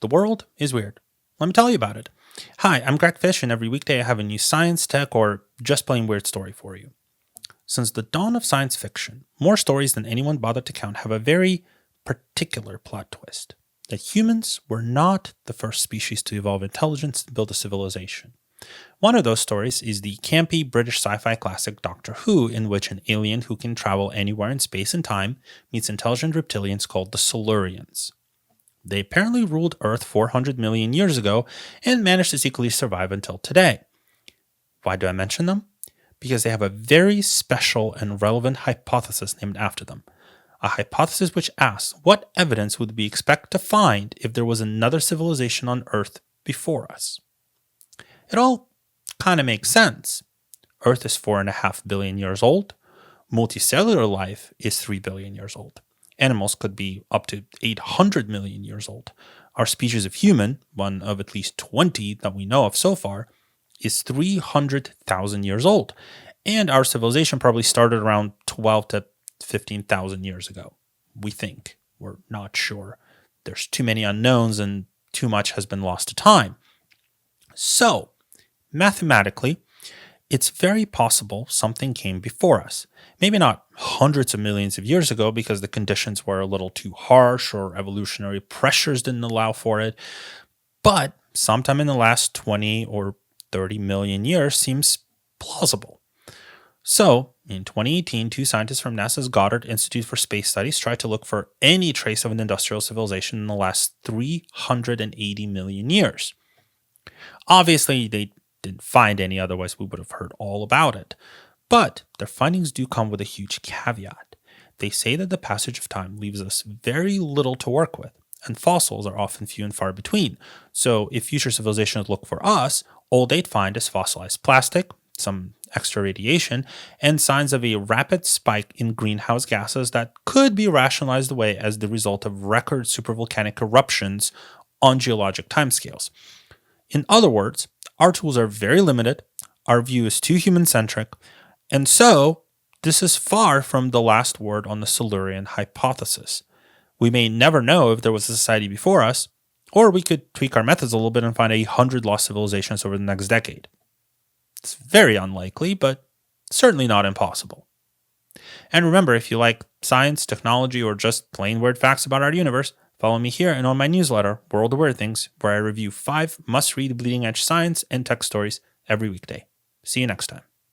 The world is weird. Let me tell you about it. Hi, I'm Greg Fish, and every weekday I have a new science, tech, or just plain weird story for you. Since the dawn of science fiction, more stories than anyone bothered to count have a very particular plot twist: that humans were not the first species to evolve intelligence and build a civilization. One of those stories is the campy British sci-fi classic Doctor Who, in which an alien who can travel anywhere in space and time meets intelligent reptilians called the Silurians. They apparently ruled Earth 400 million years ago and managed to secretly survive until today. Why do I mention them? Because they have a very special and relevant hypothesis named after them. A hypothesis which asks, what evidence would we expect to find if there was another civilization on Earth before us? It all kind of makes sense. Earth is 4.5 billion years old. Multicellular life is 3 billion years old. Animals could be up to 800 million years old. Our species of human, one of at least 20 that we know of so far, is 300,000 years old. And our civilization probably started around 12 to 15,000 years ago. We think. We're not sure. There's too many unknowns and too much has been lost to time. So, mathematically, it's very possible something came before us. Maybe not hundreds of millions of years ago because the conditions were a little too harsh or evolutionary pressures didn't allow for it, but sometime in the last 20 or 30 million years seems plausible. So, in 2018, two scientists from NASA's Goddard Institute for Space Studies tried to look for any trace of an industrial civilization in the last 380 million years. Obviously, they didn't find any, otherwise we would have heard all about it. But their findings do come with a huge caveat. They say that the passage of time leaves us very little to work with, and fossils are often few and far between. So if future civilizations look for us, all they'd find is fossilized plastic, some extra radiation, and signs of a rapid spike in greenhouse gases that could be rationalized away as the result of record supervolcanic eruptions on geologic timescales. In other words, our tools are very limited, our view is too human-centric, and so this is far from the last word on the Silurian hypothesis. We may never know if there was a society before us, or we could tweak our methods a little bit and find 100 lost civilizations over the next decade. It's very unlikely, but certainly not impossible. And remember, if you like science, technology, or just plain weird facts about our universe, follow me here and on my newsletter, World of Weird Things, where I review 5 must-read bleeding-edge science and tech stories every weekday. See you next time.